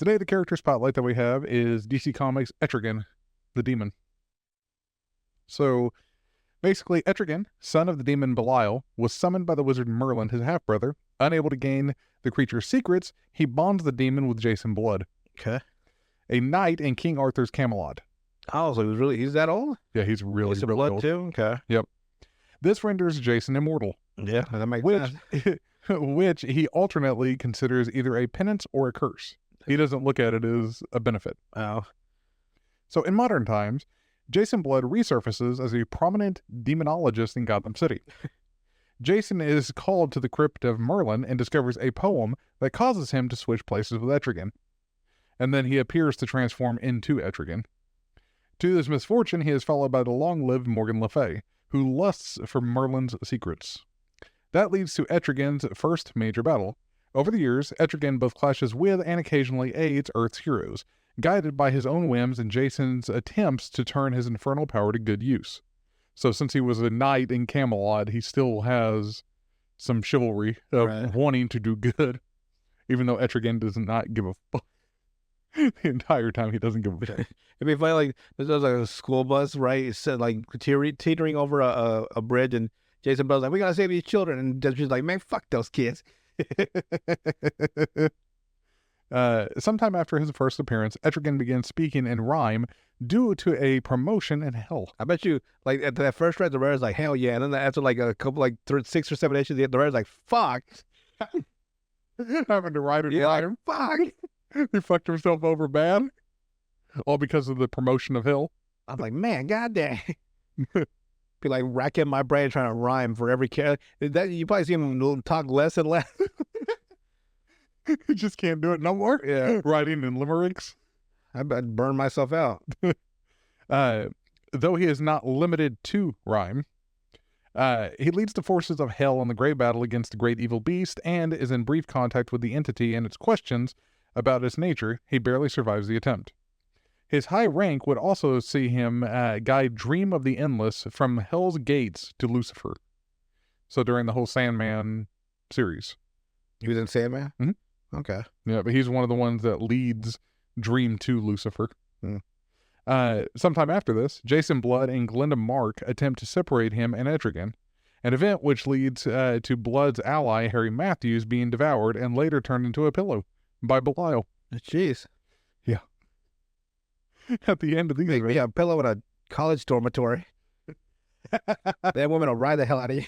Today, the character spotlight that we have is DC Comics' Etrigan the Demon. So, basically, Etrigan, son of the demon Belial, was summoned by the wizard Merlin, his half-brother. Unable to gain the creature's secrets, he bonds the demon with Jason Blood, Okay. a knight in King Arthur's Camelot. Oh, so he's that old? Yeah, he's really, Jason really Blood old. too? Okay. This renders Jason immortal, Yeah, that makes which, sense. which he alternately considers either a penance or a curse. He doesn't look at it as a benefit. Oh. So in modern times, Jason Blood resurfaces as a prominent demonologist in Gotham City. Jason is called to the crypt of Merlin and discovers a poem that causes him to switch places with Etrigan. And then he appears to transform into Etrigan. To this misfortune, he is followed by the long-lived Morgan Le Fay, who lusts for Merlin's secrets. That leads to Etrigan's first major battle. Over the years, Etrigan both clashes with and occasionally aids Earth's heroes, guided by his own whims and Jason's attempts to turn his infernal power to good use. So since he was a knight in Camelot, he still has some chivalry of wanting to do good, even though Etrigan does not give a fuck. The entire time he doesn't give a fuck. It'd be funny, like, there's like a school bus, right? It's like teetering over a bridge, and Jason Blood's like, we gotta save these children. And she's like, man, fuck those kids. Sometime after his first appearance, Etrigan began speaking in rhyme due to a promotion in hell. I bet you, like, at that first read, the Rare's like, hell yeah. And then after like a couple, like 6 or 7 issues, the Rare's like, fuck. Having to write it rhyme. Fuck. He fucked himself over bad. All because of the promotion of hell. I'm like, man, goddamn. Be like racking my brain trying to rhyme for every character. That you probably see him talk less and less. He just can't do it no more. Yeah. Writing in limericks. I bet burn myself out. Though he is not limited to rhyme, he leads the forces of hell in the great battle against the great evil beast and is in brief contact with the entity and its questions about its nature. He barely survives the attempt. His high rank would also see him guide Dream of the Endless from Hell's Gates to Lucifer. So during the whole Sandman series. He was in Sandman? Mhm. Okay. Yeah, but he's one of the ones that leads Dream to Lucifer. Sometime after this, Jason Blood and Glenda Mark attempt to separate him and Etrigan, an event which leads to Blood's ally, Harry Matthews, being devoured and later turned into a pillow by Belial. Jeez. Yeah. At the end of these events. Yeah, a pillow in a college dormitory. That woman will ride the hell out of you.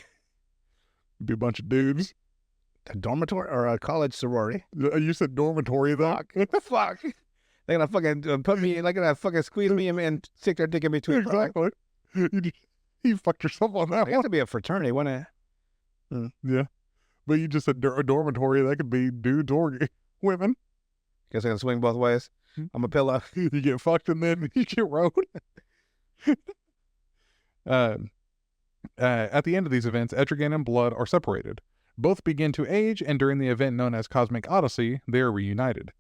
Be a bunch of dudes. A dormitory or a college sorority? You said dormitory, though. Fuck. They're gonna fucking put me, like, gonna fucking squeeze me and stick their dick in between. Exactly. You fucked yourself on that It one. has to be a fraternity, wouldn't it? Yeah. But you just said a dormitory. That could be dudes or women. Guess I can swing both ways. I'm a pillow. You get fucked and then you get rode. At the end of these events, Etrigan and Blood are separated. Both begin to age, and during the event known as Cosmic Odyssey, they are reunited.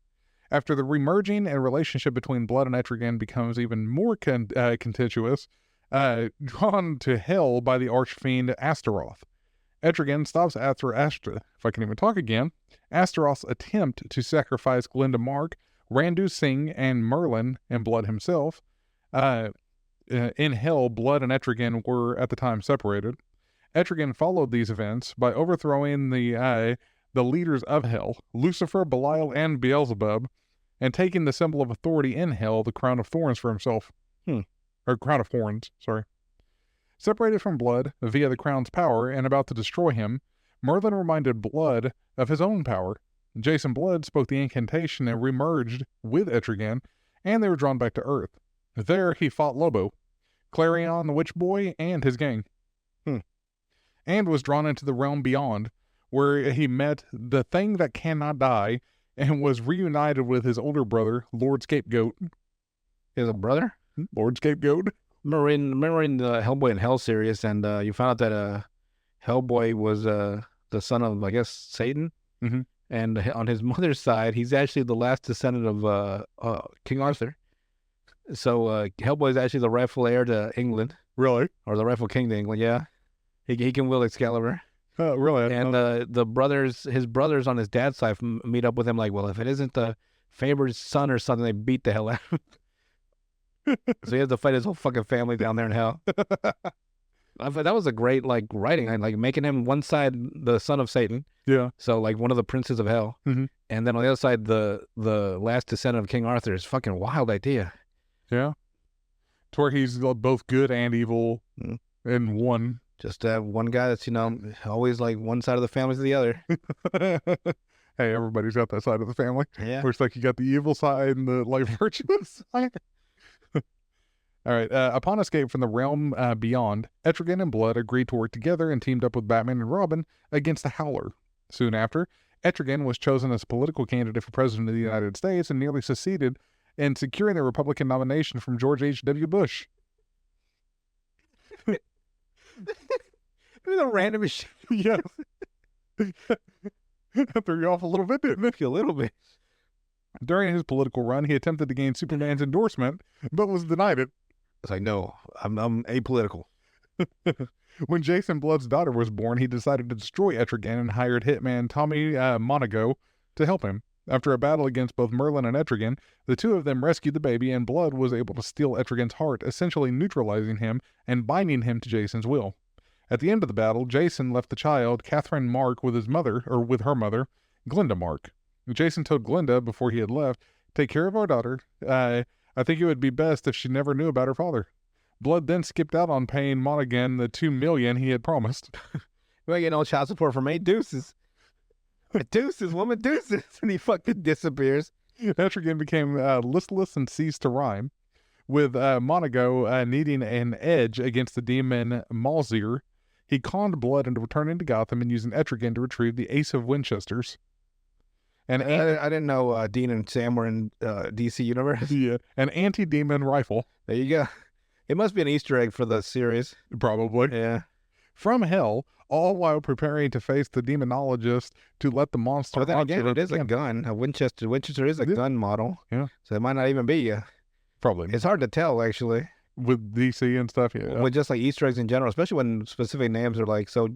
After the remerging and relationship between Blood and Etrigan becomes even more contentious, drawn to hell by the archfiend Astaroth. Etrigan stops if I can even talk again, Astaroth's attempt to sacrifice Glenda Mark, Randu Singh, and Merlin, and Blood himself. In hell, Blood and Etrigan were at the time separated. Etrigan followed these events by overthrowing the leaders of hell, Lucifer, Belial, and Beelzebub, and taking the symbol of authority in hell, the crown of thorns, for himself. Or crown of horns, sorry. Separated from Blood via the crown's power and about to destroy him, Merlin reminded Blood of his own power. Jason Blood spoke the incantation and remerged with Etrigan, and they were drawn back to Earth. There he fought Lobo, Clarion the Witch Boy, and his gang. And was drawn into the realm beyond, where he met the thing that cannot die and was reunited with his older brother, Lord Scapegoat. He has a brother? Lord Scapegoat? Remember in the Hellboy in Hell series, and you found out that Hellboy was the son of, I guess, Satan? Mm-hmm. And on his mother's side, he's actually the last descendant of King Arthur. So Hellboy is actually the rightful heir to England. Really? Or the rightful king to England, yeah. He can wield Excalibur. Really? And his brothers on his dad's side meet up with him like, well, if it isn't the favorite son or something. They beat the hell out of him. So he has to fight his whole fucking family down there in hell. I thought that was a great like writing, like making him one side the son of Satan, Yeah. so like one of the princes of hell, Mhm. and then on the other side the last descendant of King Arthur. Is fucking wild idea. Yeah. To where he's both good and evil Mm. in one. Just to have one guy that's always like one side of the family to the other. Hey, everybody's got that side of the family. Yeah. Where it's like you got the evil side and the like virtuous side. All right. Upon escape from the realm beyond, Etrigan and Blood agreed to work together and teamed up with Batman and Robin against the Howler. Soon after, Etrigan was chosen as political candidate for president of the United States and nearly succeeded in securing the Republican nomination from George H.W. Bush. The random shit. Yes. That threw you off a little bit, didn't it? A little bit. During his political run, he attempted to gain Superman's endorsement, but was denied it. It's like, no, I'm apolitical. When Jason Blood's daughter was born, he decided to destroy Etrigan and hired hitman Tommy Monago to help him. After a battle against both Merlin and Etrigan, the two of them rescued the baby, and Blood was able to steal Etrigan's heart, essentially neutralizing him and binding him to Jason's will. At the end of the battle, Jason left the child, Catherine Mark, with her mother, Glenda Mark. Jason told Glenda before he had left, "Take care of our daughter. I think it would be best if she never knew about her father." Blood then skipped out on paying Monaghan the $2 million he had promised. We ain't getting no child support from 8 deuces. Deuces, woman, deuces. And he fucking disappears. Etrigan became listless and ceased to rhyme. With Monago needing an edge against the demon Malzir, he conned Blood into returning to Gotham and using Etrigan to retrieve the Ace of Winchesters. I didn't know Dean and Sam were in DC Universe. Yeah, an anti-demon rifle. There you go. It must be an Easter egg for the series. Probably. Yeah. From hell, all while preparing to face the demonologist to let the monster... But then again, it is a gun. A Winchester. Winchester is a gun model. Yeah. So it might not even be. Probably. It's hard to tell, actually. With DC and stuff, yeah. With just like Easter eggs in general, especially when specific names are like so...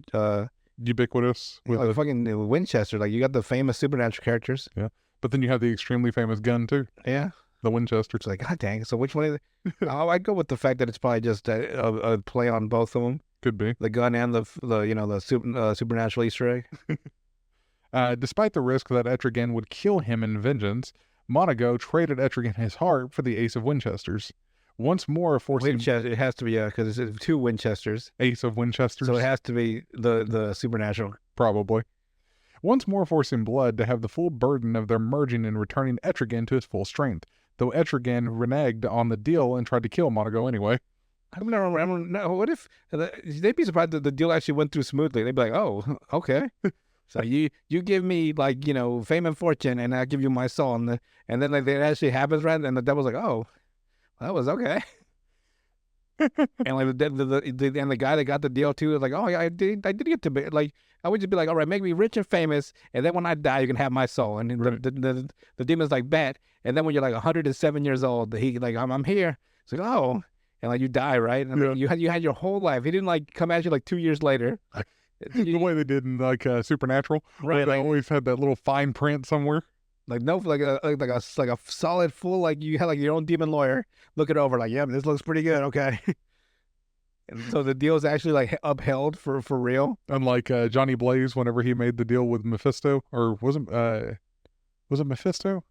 ubiquitous. With like fucking Winchester. Like you got the famous supernatural characters. Yeah. But then you have the extremely famous gun, too. Yeah. The Winchester. It's like, god dang. So which one is it? I'd go with the fact that it's probably just a play on both of them. Could be. The gun and the supernatural Easter egg. Despite the risk that Etrigan would kill him in vengeance, Monago traded Etrigan his heart for the Ace of Winchesters. Once more forcing... Winchester, it has to be, because it's 2 Winchesters. Ace of Winchesters. So it has to be the supernatural. Probably. Once more forcing Blood to have the full burden of their merging and returning Etrigan to his full strength, though Etrigan reneged on the deal and tried to kill Monago anyway. I don't remember. What if they'd be surprised that the deal actually went through smoothly? They'd be like, "Oh, okay." So you give me like fame and fortune, and I give you my soul, and then like it actually happens, right? And the devil's like, "Oh, well, that was okay." And like the guy that got the deal too is like, "Oh yeah, I did get to be like." I would just be like, all right, make me rich and famous, and then when I die, you can have my soul. And the demon's like, bet. And then when you're like 107 years old, he like, I'm here. It's like, oh, and like you die, right? And Yeah. you had your whole life. He didn't like come at you like 2 years later. The way they did in like Supernatural. Right, They like- always had that little fine print somewhere. Like no, like a solid full, like you had like your own demon lawyer look it over, like, yeah, this looks pretty good, okay. And so the deal is actually like upheld for real. Unlike Johnny Blaze, whenever he made the deal with Mephisto, or was it Mephisto?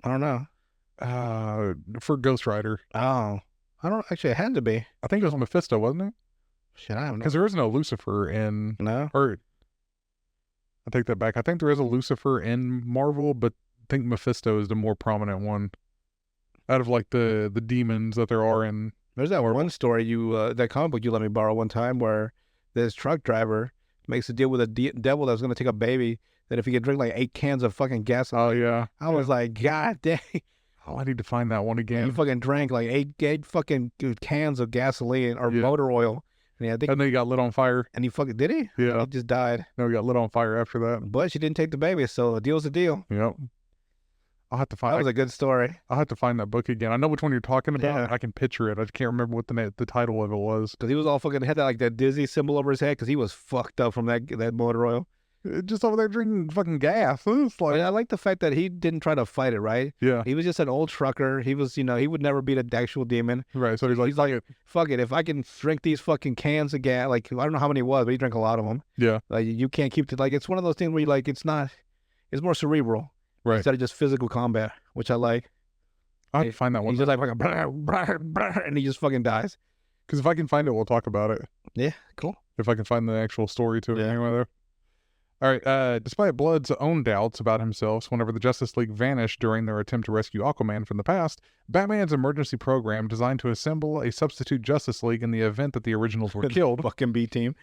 I don't know. For Ghost Rider. Oh, I don't actually. It had to be. I think it was Mephisto, wasn't it? Shit, I don't know. Because there is no Lucifer in... No. Or, I take that back. I think there is a Lucifer in Marvel, but I think Mephisto is the more prominent one. Out of like the demons that there are in... There's that one story that comic book you let me borrow one time where this truck driver makes a deal with a devil that was going to take a baby, that if he could drink like 8 cans of fucking gas. Oh, yeah. I was like, god dang. Oh, I need to find that one He again. fucking drank like eight fucking cans of gasoline or motor oil. And I think, And then he got lit on fire. and he fucking, did he? Yeah. He just died. No, he got lit on fire after that. But she didn't take the baby, so a deal's a deal. Yep. I'll have to That find... was a good story. I'll have to find that book again. I know which one you're talking about. Yeah. I can picture it. I just can't remember what the title of it was. Because he was all fucking, had that like that dizzy symbol over his head because he was fucked up from that motor oil. Just over there drinking fucking gas. It's But like, I like the fact that he didn't try to fight it, right? yeah, He was just an old trucker. He was, he would never beat an actual demon. right. So he's like, Fuck it. If I can drink these fucking cans of gas, like, I don't know how many it was, but he drank a lot of them. yeah, Like, you can't keep it. Like, it's one of those things where you like, it's more cerebral right. instead of just physical combat, which I like. I can find that one. He's just like fucking, and he just fucking dies. Because if I can find it, we'll talk about it. Yeah, cool. If I can find the actual story to it Yeah. anyway, though. All right. Despite Blood's own doubts about himself whenever the Justice League vanished during their attempt to rescue Aquaman from the past, Batman's emergency program designed to assemble a substitute Justice League in the event that the originals were killed Fucking B team.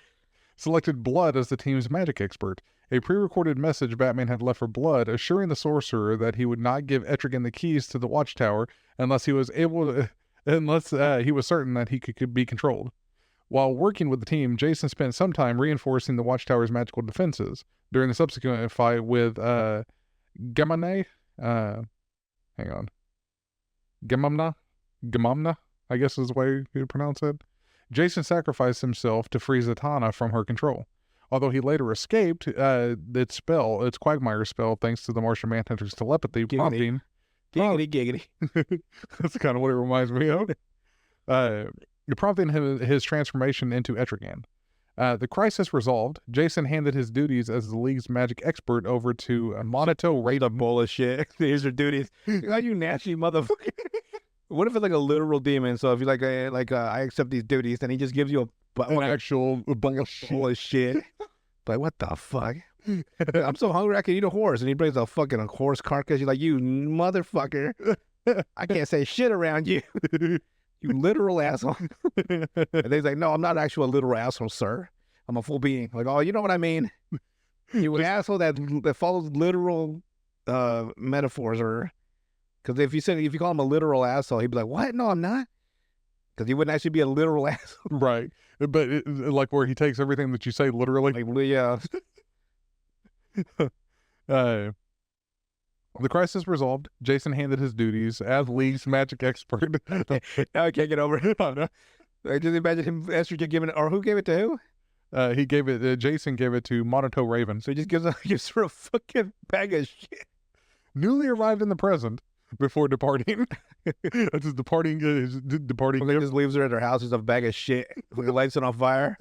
selected Blood as the team's magic expert. A pre-recorded message Batman had left for Blood assuring the sorcerer that he would not give Etrigan the keys to the Watchtower unless he was certain that he could be controlled. While working with the team, Jason spent some time reinforcing the Watchtower's magical defenses. During the subsequent fight with Gemamna, Gemamna, I guess is the way you pronounce it. Jason sacrificed himself to free Zatanna from her control. Although he later escaped its Quagmire spell, thanks to the Martian Manhunter's telepathy, prompting. Giggity. That's kind of what it reminds me of. Prompting his transformation into Etrigan. The crisis resolved, Jason handed his duties as the League's magic expert over to Monito Raven. A bowl of shit. Here's your duties. God, you nasty motherfucker. What if it's like a literal demon? So if you're like, I accept these duties, then he just gives you An actual bowl of shit. bowl of shit. Like, what the fuck? I'm so hungry I can eat a horse. And he brings a fucking horse carcass. You're like, you motherfucker. I can't say shit around you. You literal asshole. And he's like, no, I'm not actually a literal asshole, sir. I'm a full being. Like, oh, you know what I mean? You an asshole that follows literal metaphors, or because if you call him a literal asshole, he'd be like, what? No, I'm not. Because he wouldn't actually be a literal asshole. Right. But like where he takes everything that you say literally. Like, yeah. The crisis resolved, Jason handed his duties as League's magic expert. Now I can't get over it. I just imagine him, Estrigan giving it, or who gave it to who? Jason gave it to Monito Raven. So he just gives her a fucking bag of shit. Newly arrived in the present before departing. That's his departing He gift. just leaves her at her house with a bag of shit. He lights it on fire.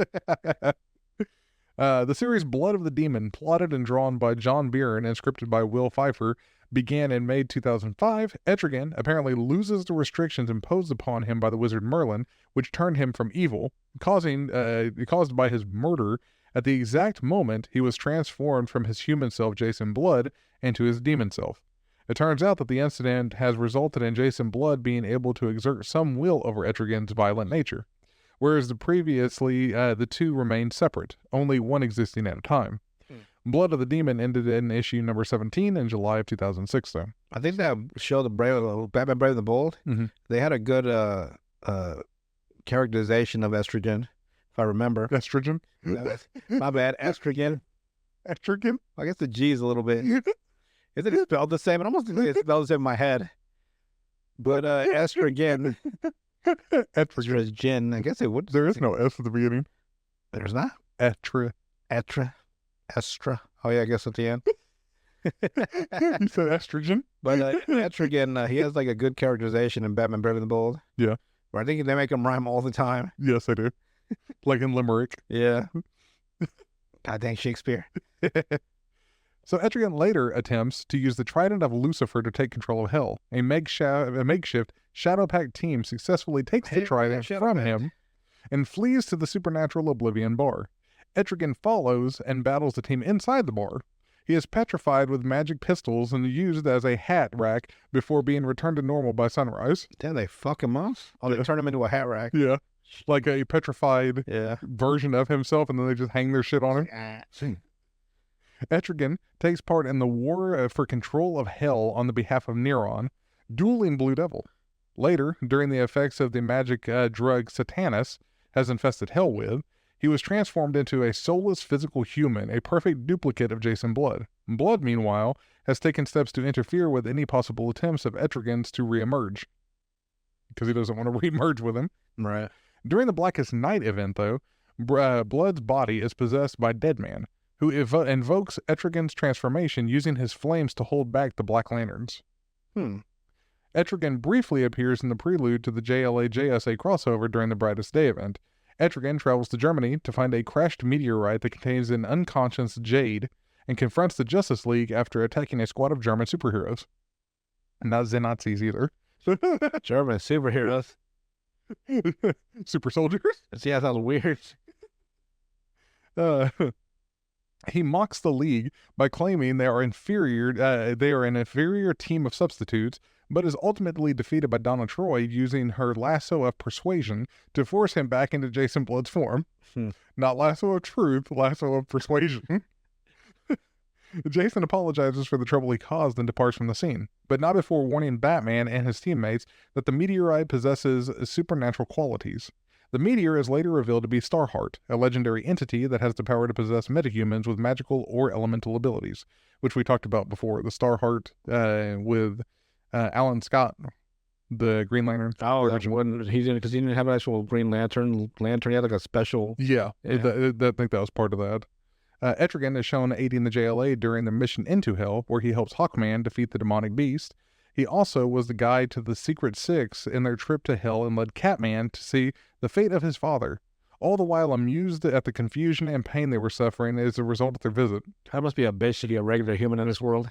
The series Blood of the Demon, plotted and drawn by John Byrne and scripted by Will Pfeiffer, began in May 2005. Etrigan apparently loses the restrictions imposed upon him by the wizard Merlin, which turned him from evil, caused by his murder at the exact moment he was transformed from his human self, Jason Blood, into his demon self. It turns out that the incident has resulted in Jason Blood being able to exert some will over Etrigan's violent nature, whereas the two remained separate, only one existing at a time. Blood of the Demon ended in issue number 17 in July of 2006, though. I think that show, Batman Brave and the Bold, they had a good characterization of Estrigan, if I remember. Estrogen? My bad. Estrigan. Etrigan? I guess the G is a little bit. Isn't it spelled the same? It almost looks like it's spelled the same in my head. But Estrigan. Etrigan. I guess it would. There is no S at the beginning. There's not? Estra. Estra. Oh, yeah, I guess at the end. You said estrogen? But Etrigan, he has like a good characterization in Batman Brave and the Bold. Yeah. Where I think they make him rhyme all the time. Yes, I do. Like in Limerick. Yeah. God dang Shakespeare. So Etrigan later attempts to use the Trident of Lucifer to take control of Hell. A makeshift Shadow Pact team successfully takes the Trident from him and flees to the supernatural Oblivion Bar. Etrigan follows and battles the team inside the bar. He is petrified with magic pistols and used as a hat rack before being returned to normal by sunrise. Damn, they fuck him up? Oh, they turn him into a hat rack. Yeah. Like a petrified Yeah. version of himself, and then they just hang their shit on him. Etrigan takes part in the war for control of Hell on the behalf of Neron, dueling Blue Devil. Later, during the effects of the magic drug Satanus has infested Hell with, he was transformed into a soulless physical human, a perfect duplicate of Jason Blood. Blood, meanwhile, has taken steps to interfere with any possible attempts of Etrigan's to reemerge, because he doesn't want to reemerge with him. Right. During the Blackest Night event, though, Blood's body is possessed by Deadman, who invokes Etrigan's transformation using his flames to hold back the Black Lanterns. Etrigan briefly appears in the prelude to the JLA-JSA crossover during the Brightest Day event. Etrigan travels to Germany to find a crashed meteorite that contains an unconscious Jade and confronts the Justice League after attacking a squad of German superheroes. Not the Nazis either. German superheroes. Super soldiers? See, that sounds weird. He mocks the League by claiming they are an inferior team of substitutes, but is ultimately defeated by Donna Troy using her lasso of persuasion to force him back into Jason Blood's form. Not lasso of truth, lasso of persuasion. Jason apologizes for the trouble he caused and departs from the scene, but not before warning Batman and his teammates that the meteorite possesses supernatural qualities. The meteor is later revealed to be Starheart, a legendary entity that has the power to possess metahumans with magical or elemental abilities, which we talked about before. The Starheart with Alan Scott, the Green Lantern. Oh, that one, because he didn't have an actual Green Lantern. He had like a special. Yeah. I think that was part of that. Etrigan is shown aiding the JLA during the mission into Hell, where he helps Hawkman defeat the demonic beast. He also was the guide to the Secret Six in their trip to Hell and led Catman to see the fate of his father, all the while amused at the confusion and pain they were suffering as a result of their visit. That must be a bitch to be a regular human in this world.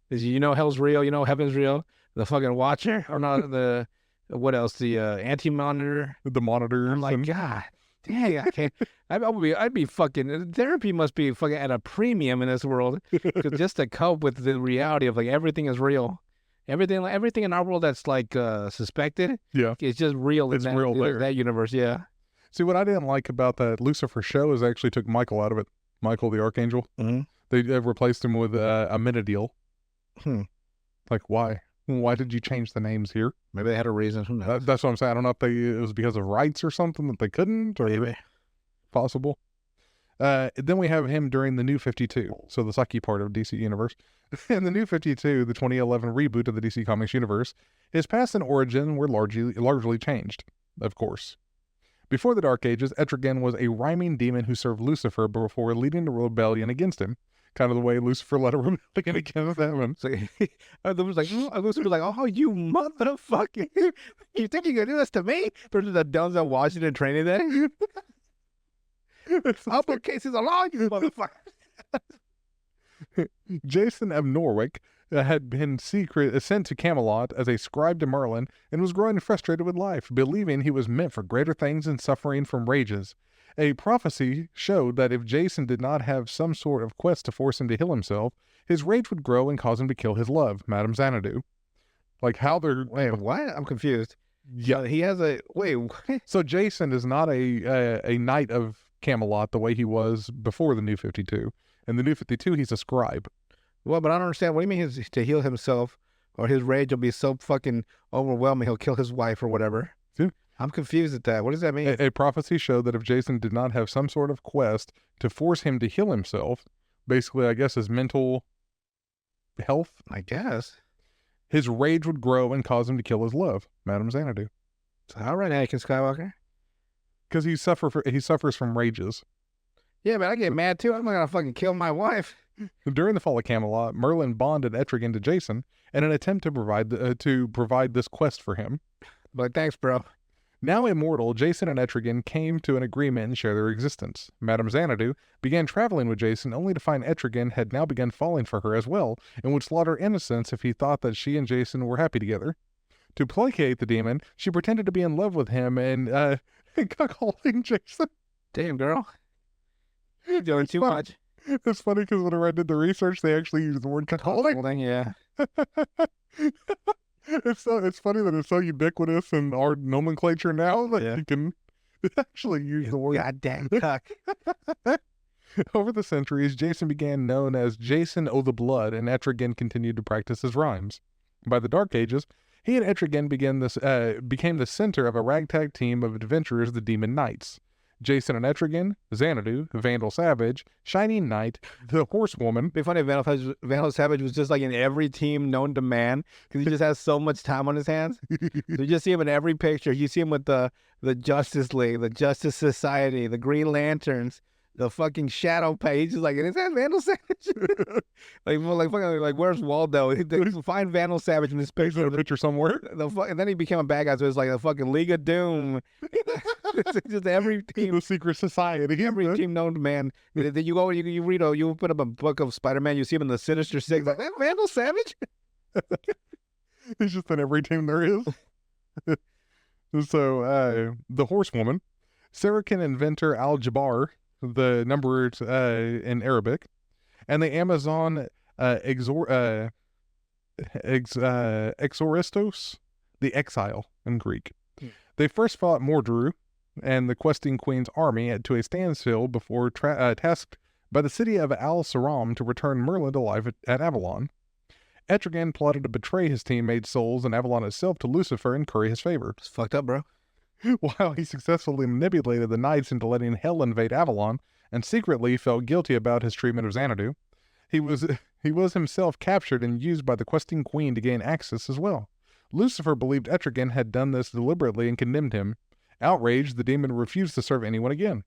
You know hell's real, you know heaven's real. The fucking Watcher, or not the, what else, the Anti-Monitor. The Monitor. I'm like, God. Dang, I can't. I'd be fucking. Therapy must be fucking at a premium in this world, cause just to cope with the reality of like everything is real, everything in our world that's like suspected, it's just real. It's real there. That universe, yeah. See, what I didn't like about that Lucifer show is they actually took Michael out of it. Michael the Archangel. Mm-hmm. They replaced him with a Minidil. Like, why? Why did you change the names here? Maybe they had a reason. Who knows? That's what I'm saying. I don't know if it was because of rights or something that they couldn't, or maybe possible. Then we have him during the New 52, so the sucky part of DC Universe. In the New 52, the 2011 reboot of the DC Comics universe, his past and origin were largely changed, of course. Before the Dark Ages, Etrigan was a rhyming demon who served Lucifer before leading a rebellion against him. Kind of the way Lucifer led a rebellion against heaven. So Lucifer's like, oh, you motherfucker. You think you can do this to me? Versus the Denzel Washington training day? I'll put cases along you, motherfucker. Jason of Norwich had been sent to Camelot as a scribe to Merlin and was growing frustrated with life, believing he was meant for greater things and suffering from rages. A prophecy showed that if Jason did not have some sort of quest to force him to heal himself, his rage would grow and cause him to kill his love, Madame Xanadu. Like how they're... Wait, what? I'm confused. Yeah. He has a... Wait, what? So Jason is not a knight of Camelot the way he was before the New 52. In the New 52, he's a scribe. Well, but I don't understand. What do you mean to heal himself, or his rage will be so fucking overwhelming he'll kill his wife or whatever? Yeah. I'm confused at that. What does that mean? A prophecy showed that if Jason did not have some sort of quest to force him to heal himself, basically, I guess, his mental health, I guess, his rage would grow and cause him to kill his love, Madame Xanadu. So how right, Anakin Skywalker? Because he suffers from rages. Yeah, but I get mad too. I'm not gonna fucking kill my wife. During the fall of Camelot, Merlin bonded Etrigan to Jason in an attempt to provide this quest for him. But thanks, bro. Now immortal, Jason and Etrigan came to an agreement and share their existence. Madame Xanadu began traveling with Jason only to find Etrigan had now begun falling for her as well and would slaughter innocents if he thought that she and Jason were happy together. To placate the demon, she pretended to be in love with him and cuckolding Jason. Damn, girl. You're doing too much. It's funny because whenever I did the research, they actually used the word cuckolding. Yeah. It's funny that it's so ubiquitous in our nomenclature now that you can actually use the word goddamn cuck. Over the centuries, Jason began known as Jason O' the Blood, and Etrigan continued to practice his rhymes. By the Dark Ages, he and Etrigan became the center of a ragtag team of adventurers, the Demon Knights. Jason and Etrigan, Xanadu, Vandal Savage, Shining Knight, the Horsewoman. It'd be funny if Vandal Savage was just like in every team known to man, because he just has so much time on his hands. So you just see him in every picture. You see him with the Justice League, the Justice Society, the Green Lanterns, the fucking shadow page. Is like, is that Vandal Savage? like where's Waldo? Find Vandal Savage in this There's picture. a picture somewhere. And then he became a bad guy, so it's like the fucking League of Doom. It's just every team, The secret society. every team known to man. Then you go, you read, you put up a book of Spider-Man, you see him in the Sinister Six, like that Vandal Savage. He's just in every team there is. So, the Horsewoman, Saracen inventor Al-Jabbar, the number in Arabic, and the Amazon Exoristos, the exile in Greek. They first fought Mordru and the questing queen's army to a standstill before tasked by the city of Al-Saram to return Merlin to life at Avalon. Etrigan plotted to betray his teammates' souls and Avalon itself to Lucifer and curry his favor. It's fucked up, bro. While he successfully manipulated the knights into letting Hell invade Avalon and secretly felt guilty about his treatment of Xanadu, he was himself captured and used by the questing queen to gain access as well. Lucifer believed Etrigan had done this deliberately and condemned him. Outraged, the demon refused to serve anyone again.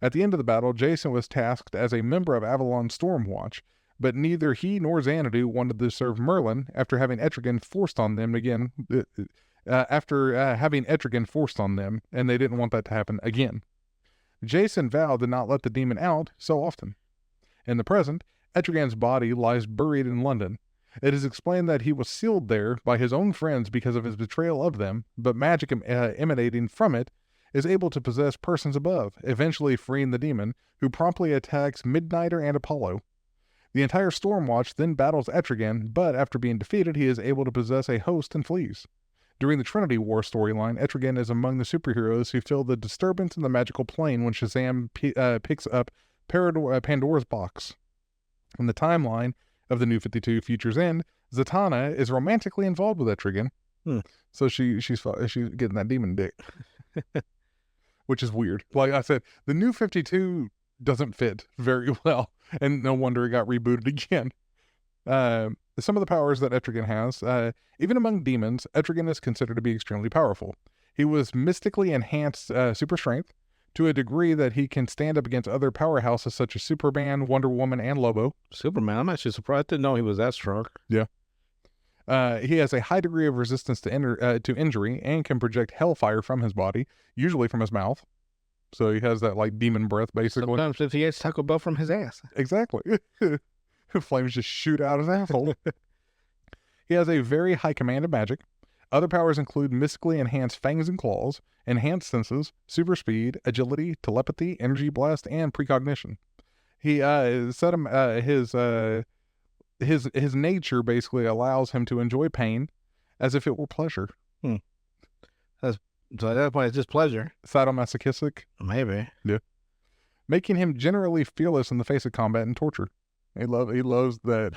At the end of the battle, Jason was tasked as a member of Avalon's Stormwatch, but neither he nor Xanadu wanted to serve Merlin after having Etrigan forced on them again. Having Etrigan forced on them, and they didn't want that to happen again. Jason vowed to not let the demon out so often. In the present, Etrigan's body lies buried in London. It is explained that he was sealed there by his own friends because of his betrayal of them, but magic emanating from it is able to possess persons above, eventually freeing the demon, who promptly attacks Midnighter and Apollo. The entire Stormwatch then battles Etrigan, but after being defeated, he is able to possess a host and flees. During the Trinity War storyline, Etrigan is among the superheroes who feel the disturbance in the magical plane when Shazam picks up Pandora's box. In the timeline of the New 52 Future's End, Zatanna is romantically involved with Etrigan. So she's getting that demon dick. Which is weird. Like I said, the New 52 doesn't fit very well, and no wonder it got rebooted again. Some of the powers that Etrigan has, even among demons, Etrigan is considered to be extremely powerful. He was mystically enhanced super strength to a degree that he can stand up against other powerhouses such as Superman, Wonder Woman, and Lobo. Superman, I'm actually surprised. I didn't know he was that strong. Yeah. He has a high degree of resistance to injury and can project hellfire from his body, usually from his mouth. So he has that like demon breath, basically. Sometimes if he eats Taco Bell from his ass. Exactly. Flames just shoot out his asshole. He has a very high command of magic. Other powers include mystically enhanced fangs and claws, enhanced senses, super speed, agility, telepathy, energy blast, and precognition. He his nature basically allows him to enjoy pain as if it were pleasure. So at that point, it's just pleasure. Sadomasochistic. Maybe. Yeah. Making him generally fearless in the face of combat and torture. He loves that.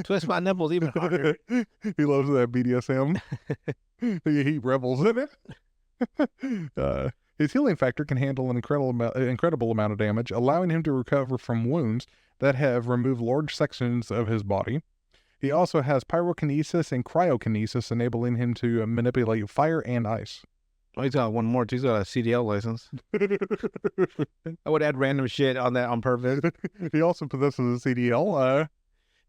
Twist my nipples even harder. He loves that BDSM. He revels in it. His healing factor can handle an incredible amount of damage, allowing him to recover from wounds that have removed large sections of his body. He also has pyrokinesis and cryokinesis, enabling him to manipulate fire and ice. Oh, he's got one more too. He's got a CDL license. I would add random shit on that on purpose. He also possesses a CDL.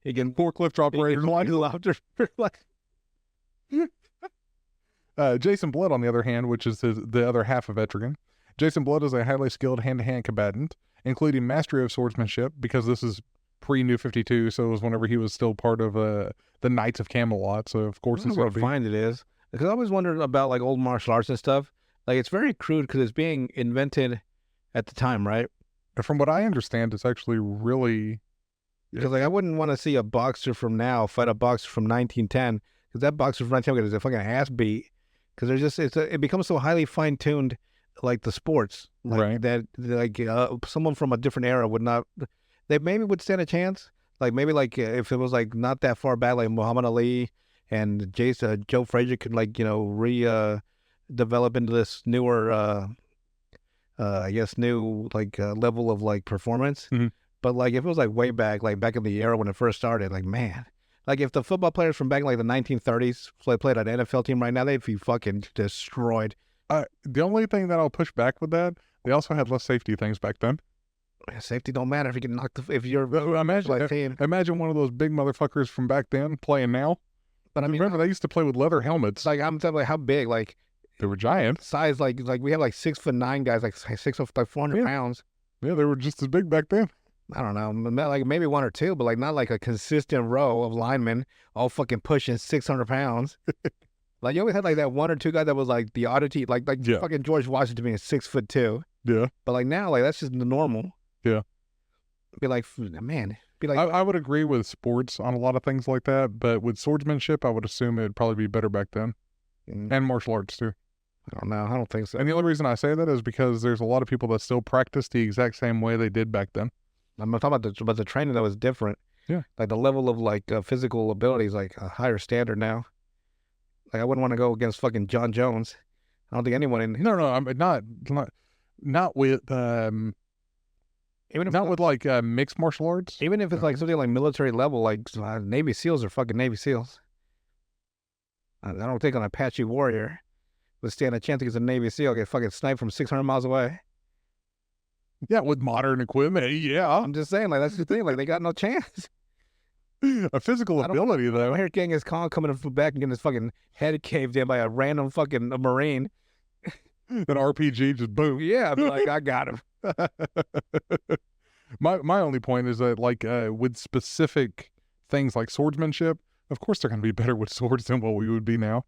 He can forklift operator license. Jason Blood, on the other hand, which is the other half of Etrigan. Jason Blood is a highly skilled hand-to-hand combatant, including mastery of swordsmanship, because this is pre-New 52, so it was whenever he was still part of the Knights of Camelot, so of course it's what fine it is. Because I always wondered about like old martial arts and stuff. Like it's very crude because it's being invented at the time, right? From what I understand, it's actually really... Because like I wouldn't want to see a boxer from now fight a boxer from 1910, because that boxer from 1910 is a fucking ass beat. Because there's just it becomes so highly fine-tuned, like the sports, like, right? That like someone from a different era would not. They maybe would stand a chance. Like maybe like if it was like not that far back, like Muhammad Ali and Joe Frazier could like develop into this newer, I guess new like level of like performance. Mm-hmm. But like if it was like way back, like back in the era when it first started, like man. Like, if the football players from back in, like, the 1930s played on an NFL team right now, they'd be fucking destroyed. The only thing that I'll push back with that, they also had less safety things back then. Safety don't matter if you get knocked. If you're Imagine one of those big motherfuckers from back then playing now. But I mean, remember they used to play with leather helmets. Like I'm telling you, how big? Like they were giant. Size like we have like 6'9" guys, like 400 pounds. Yeah, they were just as big back then. I don't know, like maybe one or two, but like not like a consistent row of linemen all fucking pushing 600 pounds. Like you always had like that one or two guy that was like the oddity, like fucking George Washington being 6'2". Yeah. But like now, like that's just the normal. Yeah. Be like, man. Be like, I would agree with sports on a lot of things like that, but with swordsmanship, I would assume it'd probably be better back then, and martial arts too. I don't know. I don't think so. And the only reason I say that is because there's a lot of people that still practice the exact same way they did back then. I'm talking about the training that was different. Yeah. Like the level of like physical ability is like a higher standard now. Like I wouldn't want to go against fucking John Jones. I don't think anyone in. No, I'm not with even if not with like mixed martial arts. Even if it's like something like military level, like Navy SEALs are fucking Navy SEALs. I don't think an Apache warrior would stand a chance against a Navy SEAL get fucking sniped from 600 miles away. Yeah, with modern equipment, yeah. I'm just saying, like, that's the thing. Like, they got no chance. A physical ability, though. I hear Genghis Khan coming from back and getting his fucking head caved in by a random fucking Marine. An RPG, just boom. Yeah, I'd be like, I got him. My only point is that, like, with specific things like swordsmanship, of course they're going to be better with swords than what we would be now.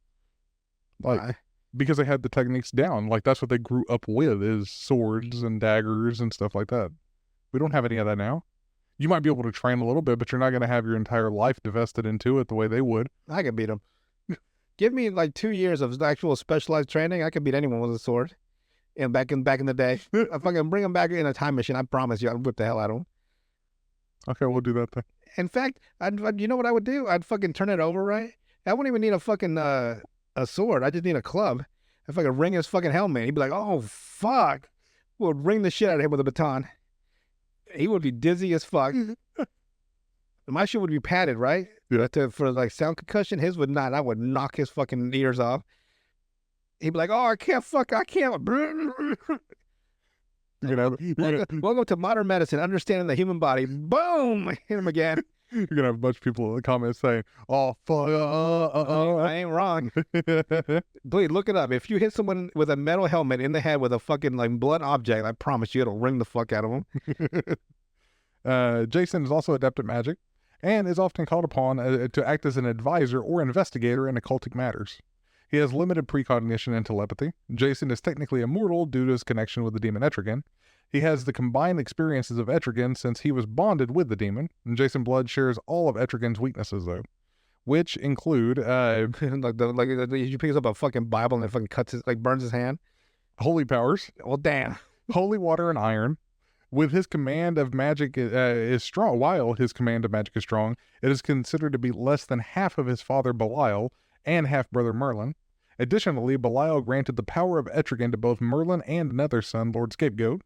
Like, because they had the techniques down. Like, that's what they grew up with, is swords and daggers and stuff like that. We don't have any of that now. You might be able to train a little bit, but you're not going to have your entire life divested into it the way they would. I could beat them. Give me like 2 years of actual specialized training. I could beat anyone with a sword. And back in the day, I fucking bring them back in a time machine. I promise you, I'd whip the hell out of them. Okay, we'll do that thing. In fact, you know what I would do? I'd fucking turn it over, right? I wouldn't even need a fucking a sword. I just need a club. I'd fucking ring his fucking helmet. He'd be like, "Oh fuck!" Would ring the shit out of him with a baton. He would be dizzy as fuck. My shit would be padded, right? Yeah. For like sound concussion. His would not. I would knock his fucking ears off. He'd be like, "Oh, I can't. Welcome to modern medicine, understanding the human body. Boom! Hit him again. You're going to have a bunch of people in the comments saying, "Oh, fuck, I ain't wrong." Please look it up. If you hit someone with a metal helmet in the head with a fucking like blunt object, I promise you it'll ring the fuck out of them. Jason is also adept at magic and is often called upon to act as an advisor or investigator in occultic matters. He has limited precognition and telepathy. Jason is technically immortal due to his connection with the demon Etrigan. He has the combined experiences of Etrigan since he was bonded with the demon. And Jason Blood shares all of Etrigan's weaknesses, though, which include he picks up a fucking Bible and it fucking cuts his, like burns his hand. Holy powers. Well, damn. Holy water and iron. With his command of magic is strong. While his command of magic is strong, it is considered to be less than half of his father Belial and half-brother Merlin. Additionally, Belial granted the power of Etrigan to both Merlin and another son, Lord Scapegoat.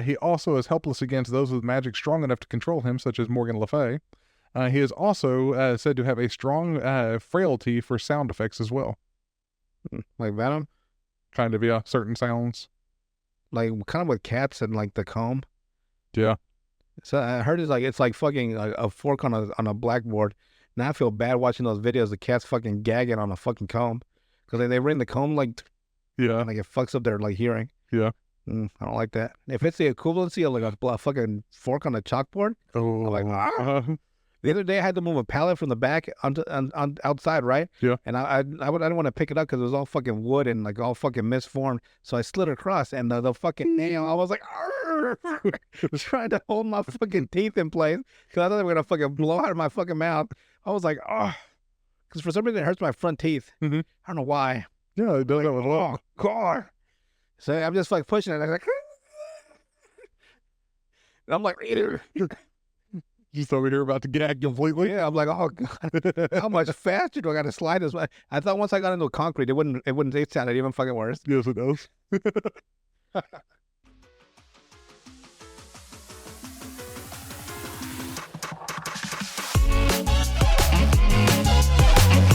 He also is helpless against those with magic strong enough to control him, such as Morgan Le Fay. He is also said to have a strong frailty for sound effects as well. Like Venom? Kind of, yeah. Certain sounds. Like, kind of with cats and, like, the comb? Yeah. So I heard it's like fucking a fork on a blackboard. Now I feel bad watching those videos of cats fucking gagging on a fucking comb. Because they ring the comb, like, yeah, like it fucks up their, like, hearing. Yeah. I don't like that. If it's the equivalency of, like, a fucking fork on a chalkboard, I'm like, The other day I had to move a pallet from the back on outside, right? Yeah. And I didn't want to pick it up because it was all fucking wood and, like, all fucking misformed. So I slid across and the fucking nail, I was like, trying to hold my fucking teeth in place because I thought they were going to fucking blow out of my fucking mouth. I was like, because for some reason it hurts my front teeth. Mm-hmm. I don't know why. Yeah, it does that with a lot. Oh, God. So I'm just like pushing it. And I'm like, and I'm like, just over here about to gag completely. yeah. I'm like, oh God, how much faster do I got to slide this? I thought once I got into concrete, it sounded even fucking worse. Yes, it does.